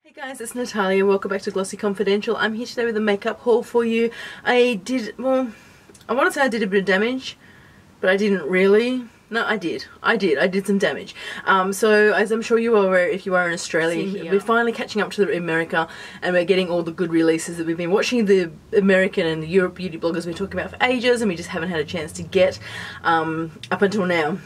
Hey guys, it's Natalia. Welcome back to Glossy Confidential. I'm here today with a makeup haul for you. I want to say I did a bit of damage, but I didn't really. No, I did. I did some damage. So as I'm sure you are aware, if you are in Australia, we're finally catching up to America, and we're getting all the good releases that we've been watching the American and the Europe beauty bloggers been talking about for ages, and we just haven't had a chance to get up until now.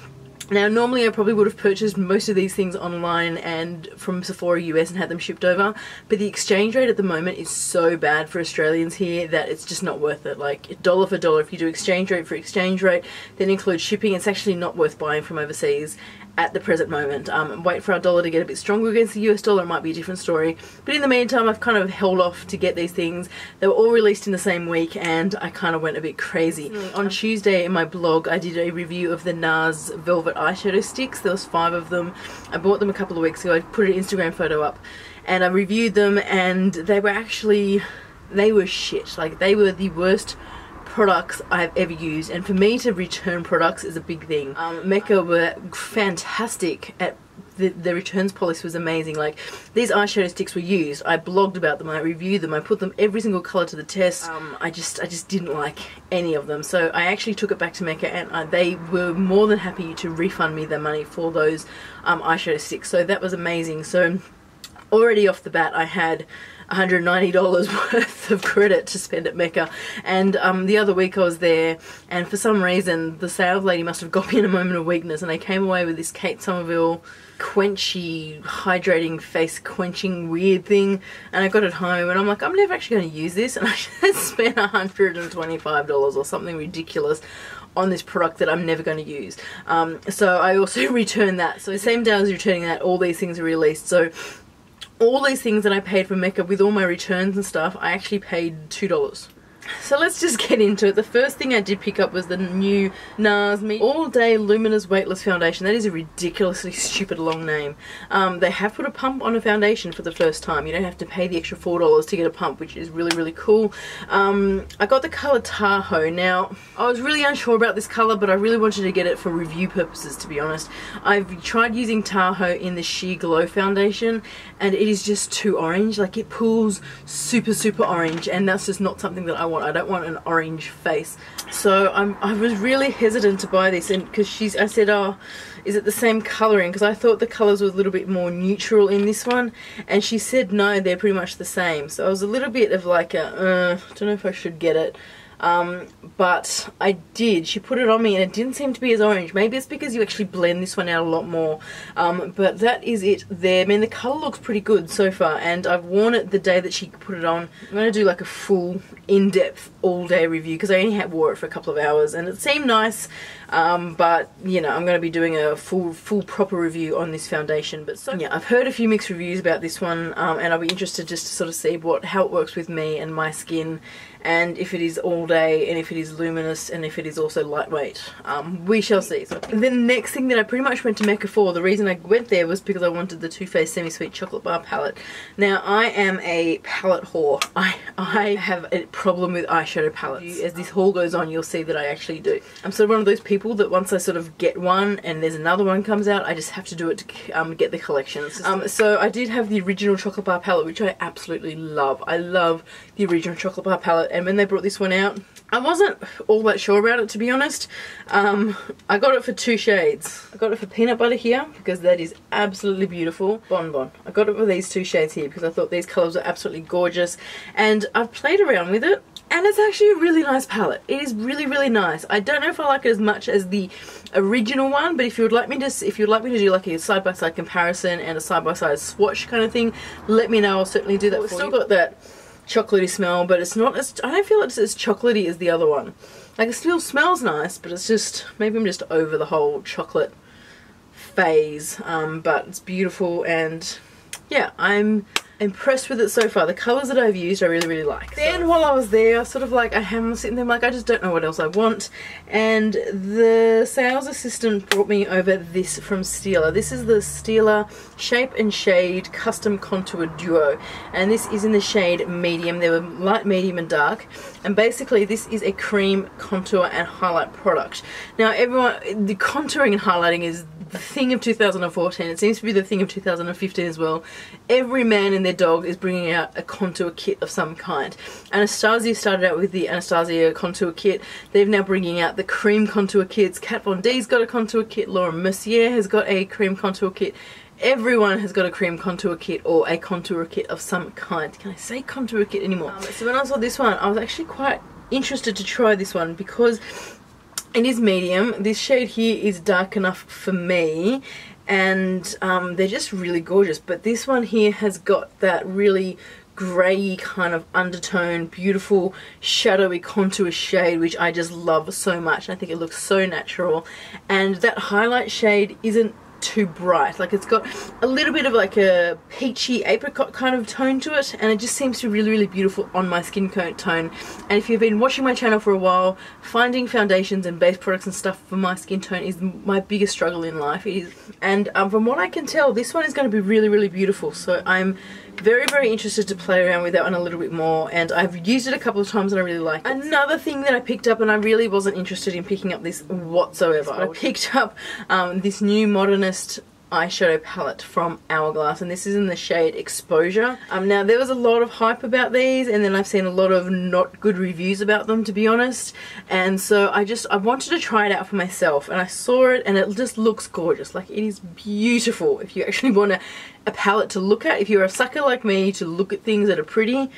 Now, normally I probably would have purchased most of these things online and from Sephora US and had them shipped over, but the exchange rate at the moment is so bad for Australians here that it's just not worth it. Like, dollar for dollar, if you do exchange rate for exchange rate, then include shipping, it's actually not worth buying from overseas at the present moment. Wait for our dollar to get a bit stronger against the US dollar, it might be a different story. But in the meantime, I've kind of held off to get these things. They were all released in the same week and I kind of went a bit crazy. On Tuesday in my blog, I did a review of the NARS Velvet Eyeshadow Sticks. There was 5 of them. I bought them a couple of weeks ago. I put an Instagram photo up and I reviewed them, and they were shit. Like, they were the worst products I've ever used, and for me to return products is a big thing. Mecca were fantastic at the returns policy was amazing. Like, these eyeshadow sticks were used, I blogged about them, I reviewed them, I put them every single colour to the test. I just didn't like any of them, so I actually took it back to Mecca, and they were more than happy to refund me the money for those eyeshadow sticks, so that was amazing. So already off the bat I had $190 worth of credit to spend at Mecca, and the other week I was there, and for some reason the sales lady must have got me in a moment of weakness, and I came away with this Kate Somerville quenchy, hydrating, face quenching weird thing, and I got it home and I'm like, I'm never actually going to use this, and I just spent $125 or something ridiculous on this product that I'm never going to use. So I also returned that. So the same day I was returning that, all these things are released. So all these things that I paid for Mecca with all my returns and stuff, I actually paid $2. So let's just get into it. The first thing I did pick up was the new NARS All Day Luminous Weightless Foundation. That is a ridiculously stupid long name. They have put a pump on a foundation for the first time. You don't have to pay the extra $4 to get a pump, which is really, really cool. I got the colour Tahoe. Now, I was really unsure about this colour, but I really wanted to get it for review purposes, to be honest. I've tried using Tahoe in the Sheer Glow foundation, and it is just too orange. Like, it pulls super, super orange, and that's just not something that I want. I don't want an orange face. So I was really hesitant to buy this, and because I said, oh, is it the same colouring? Because I thought the colours were a little bit more neutral in this one, and she said no, they're pretty much the same. So I was a little bit of like a, don't know if I should get it. But I did. She put it on me and it didn't seem to be as orange. Maybe it's because you actually blend this one out a lot more. But that is it there. I mean, the colour looks pretty good so far, and I've worn it the day that she put it on. I'm going to do like a full in-depth all-day review because I only wore it for a couple of hours and it seemed nice. But you know, I'm going to be doing a full proper review on this foundation. But so yeah, I've heard a few mixed reviews about this one, and I'll be interested just to sort of see how it works with me and my skin, and if it is all day, and if it is luminous, and if it is also lightweight. We shall see. So the next thing that I pretty much went to Mecca for, the reason I went there was because I wanted the Too Faced Semi-Sweet Chocolate Bar palette. Now, I am a palette whore. I have a problem with eyeshadow palettes. As this haul goes on, you'll see that I actually do. I'm sort of one of those people that once I sort of get one and there's another one comes out, I just have to do it to get the collection. So I did have the original chocolate bar palette, which I absolutely love. I love the original chocolate bar palette, and when they brought this one out, I wasn't all that sure about it, to be honest. I got it for 2 shades. I got it for Peanut Butter here because that is absolutely beautiful. Bonbon. I got it for these 2 shades here because I thought these colours are absolutely gorgeous, and I've played around with it. And it's actually a really nice palette. It is really, really nice. I don't know if I like it as much as the original one, but if you would like me to do like a side-by-side comparison and a side-by-side swatch kind of thing, let me know. I'll certainly do that. We've still got that chocolatey smell, but it's not as, I don't feel it's as chocolatey as the other one. Like, it still smells nice, but it's just, maybe I'm just over the whole chocolate phase. But it's beautiful, and yeah, I'm impressed with it so far. The colours that I've used I really, really like. Then while I was there, I was sort of like, I'm sitting there like, I just don't know what else I want, and the sales assistant brought me over this from Stila. This is the Stila Shape and Shade Custom Contour Duo, and this is in the shade medium. They were light, medium and dark, and basically this is a cream contour and highlight product. Now everyone, the contouring and highlighting is the thing of 2014. It seems to be the thing of 2015 as well. Every man in their dog is bringing out a contour kit of some kind. Anastasia started out with the Anastasia contour kit. They're now bringing out the cream contour kits. Kat Von D's got a contour kit. Laura Mercier has got a cream contour kit. Everyone has got a cream contour kit or a contour kit of some kind. Can I say contour kit anymore? So when I saw this one, I was actually quite interested to try this one because it is medium. This shade here is dark enough for me, and they're just really gorgeous. But this one here has got that really grey kind of undertone, beautiful shadowy contour shade, which I just love so much. I think it looks so natural, and that highlight shade isn't too bright. Like, it's got a little bit of like a peachy apricot kind of tone to it, and it just seems to be really, really beautiful on my skin tone. And if you've been watching my channel for a while, finding foundations and base products and stuff for my skin tone is my biggest struggle in life. It is, and from what I can tell, this one is going to be really, really beautiful. So I'm very, very interested to play around with that one a little bit more, and I've used it a couple of times and I really like it. Another thing that I picked up, and I really wasn't interested in picking up this whatsoever, I picked up this new Modernist eyeshadow palette from Hourglass, and this is in the shade Exposure. Now there was a lot of hype about these, and then I've seen a lot of not good reviews about them, to be honest, and so I wanted to try it out for myself, and I saw it and it just looks gorgeous. Like, it is beautiful. If you actually want a palette to look at, if you're a sucker like me to look at things that are pretty,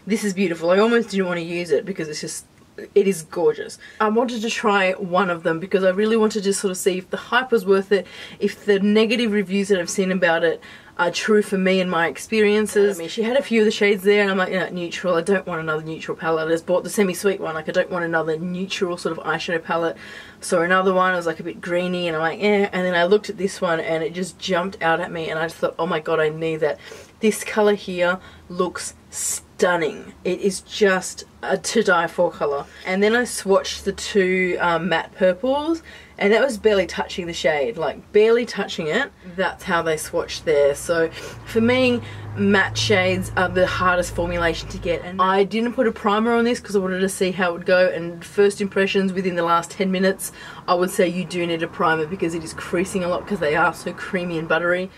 this is beautiful. I almost didn't want to use it because it is gorgeous. I wanted to try one of them because I really wanted to sort of see if the hype was worth it, if the negative reviews that I've seen about it are true for me and my experiences. I mean, she had a few of the shades there, and I'm like, you know, neutral. I don't want another neutral palette. I just bought the semi-sweet one. Like, I don't want another neutral sort of eyeshadow palette. Saw another one, it was like a bit greeny, and I'm like, eh. And then I looked at this one and it just jumped out at me, and I just thought, oh my god, I need that. This colour here looks stunning. It is just a to die for colour. And then I swatched the two matte purples, and that was barely touching the shade, like barely touching it. That's how they swatched there. So for me, matte shades are the hardest formulation to get, and I didn't put a primer on this because I wanted to see how it would go, and first impressions within the last 10 minutes, I would say you do need a primer because it is creasing a lot because they are so creamy and buttery.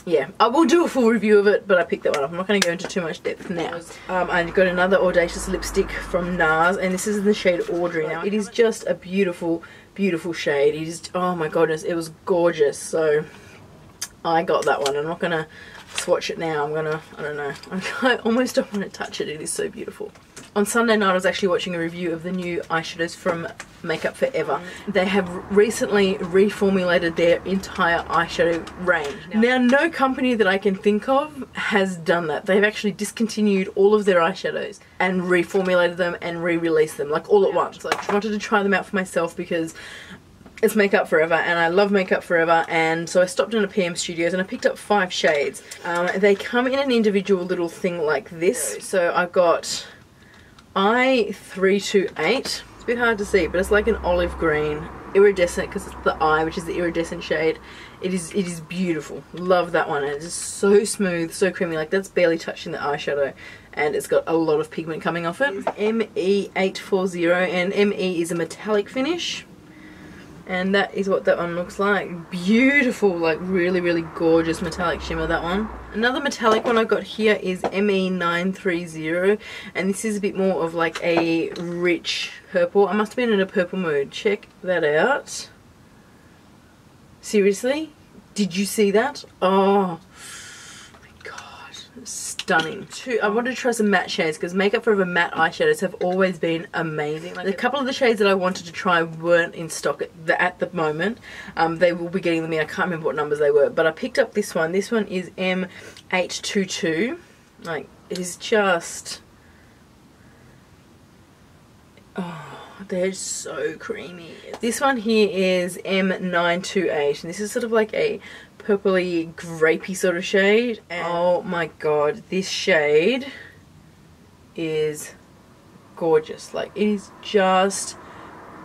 Yeah, I will do a full review of it, but I picked that one up. I'm not going to go into too much depth now. I got another Audacious lipstick from NARS, and this is in the shade Audrey. Now, it is just a beautiful, beautiful shade. It is, oh my goodness, it was gorgeous. So I got that one. I'm not going to swatch it now. I'm going to, I don't know. I almost don't want to touch it. It is so beautiful. On Sunday night, I was actually watching a review of the new eyeshadows from Makeup Forever. They have recently reformulated their entire eyeshadow range. Now, no company that I can think of has done that. They've actually discontinued all of their eyeshadows and reformulated them and re-released them, like all at once. So I wanted to try them out for myself because it's Makeup Forever, and I love Makeup Forever, and so I stopped in a PM Studios and I picked up 5 shades. They come in an individual little thing like this. So I've got I328. It's a bit hard to see, but it's like an olive green, iridescent, because it's the eye, which is the iridescent shade. It is beautiful. Love that one, and it's just so smooth, so creamy. Like, that's barely touching the eyeshadow, and it's got a lot of pigment coming off it. ME840, and ME is a metallic finish. And that is what that one looks like. Beautiful, like really, really gorgeous metallic shimmer, that one. Another metallic one I've got here is ME930, and this is a bit more of like a rich purple. I must have been in a purple mood. Check that out. Seriously? Did you see that? Oh my god, stunning. I wanted to try some matte shades because Makeup Forever matte eyeshadows have always been amazing. Like, a couple of the shades that I wanted to try weren't in stock at the moment. They will be getting them in. I can't remember what numbers they were, but I picked up this one. This one is M822. Like, it is just, oh, they're so creamy. This one here is M928, and this is sort of like a purpley grapey sort of shade, and oh my god, this shade is gorgeous. Like, it is just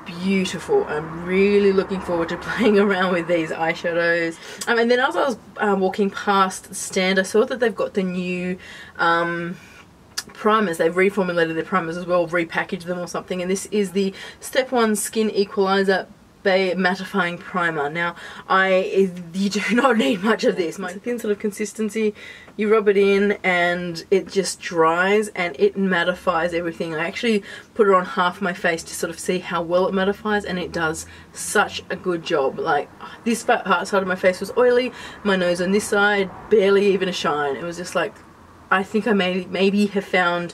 beautiful. I'm really looking forward to playing around with these eyeshadows. And then as I was walking past the stand, I saw that they've got the new primers. They've reformulated their primers as well, repackaged them or something, and this is the Step 1 Skin Equalizer Bay Mattifying Primer. Now, you do not need much of this. It's a thin sort of consistency. You rub it in and it just dries and it mattifies everything. I actually put it on half my face to sort of see how well it mattifies, and it does such a good job. Like, this side of my face was oily, my nose on this side, barely even a shine. It was just like, I think I maybe have found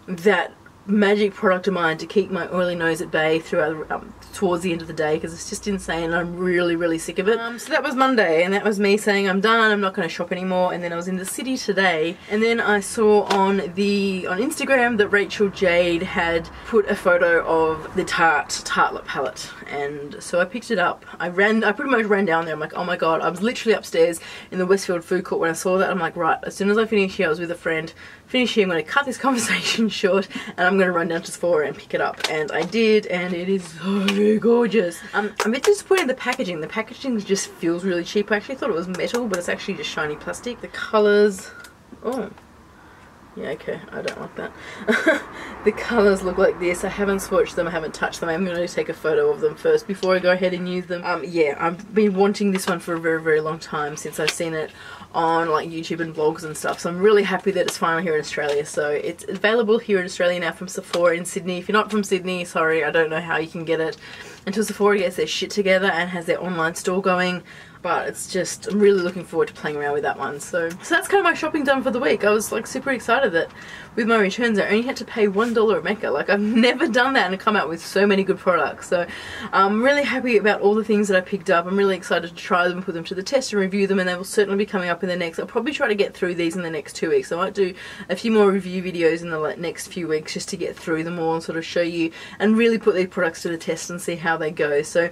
that magic product of mine to keep my oily nose at bay throughout towards the end of the day, because it's just insane. I'm really sick of it. So that was Monday, and that was me saying I'm done, I'm not going to shop anymore. And then I was in the city today, and then I saw on Instagram that Rachel Jade had put a photo of the Tartelette palette, and so I picked it up. I pretty much ran down there. I'm like, oh my god. I was literally upstairs in the Westfield food court when I saw that. I'm like, right, as soon as I finish here, I was with a friend, finish here, I'm going to cut this conversation short and I'm going to run down to Sephora and pick it up. And I did, and it is so gorgeous. I'm a bit disappointed in the packaging. The packaging just feels really cheap. I actually thought it was metal, but it's actually just shiny plastic. The colours, oh yeah, okay, I don't like that. The colours look like this. I haven't swatched them, I haven't touched them. I'm going to take a photo of them first before I go ahead and use them. Yeah, I've been wanting this one for a very long time, since I've seen it on like YouTube and vlogs and stuff. So I'm really happy that it's finally here in Australia. So it's available here in Australia now from Sephora in Sydney. If you're not from Sydney, sorry, I don't know how you can get it until Sephora gets their shit together and has their online store going. But it's just, I'm really looking forward to playing around with that one. So that's kind of my shopping done for the week. I was like super excited that with my returns I only had to pay $1 at Mecca. Like, I've never done that and come out with so many good products. So I'm really happy about all the things that I picked up. I'm really excited to try them, put them to the test and review them, and they will certainly be coming up in the next, I'll probably try to get through these in the next 2 weeks. I might do a few more review videos in the next few weeks just to get through them all and sort of show you and really put these products to the test and see how they go. So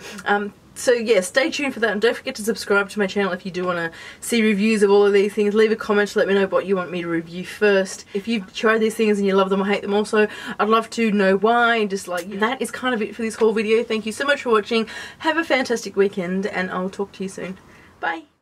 yeah, stay tuned for that, and don't forget to subscribe to my channel if you do want to see reviews of all of these things. Leave a comment to let me know what you want me to review first. If you've tried these things and you love them or hate them also, I'd love to know why. Just like, that is kind of it for this whole video. Thank you so much for watching. Have a fantastic weekend, and I'll talk to you soon. Bye!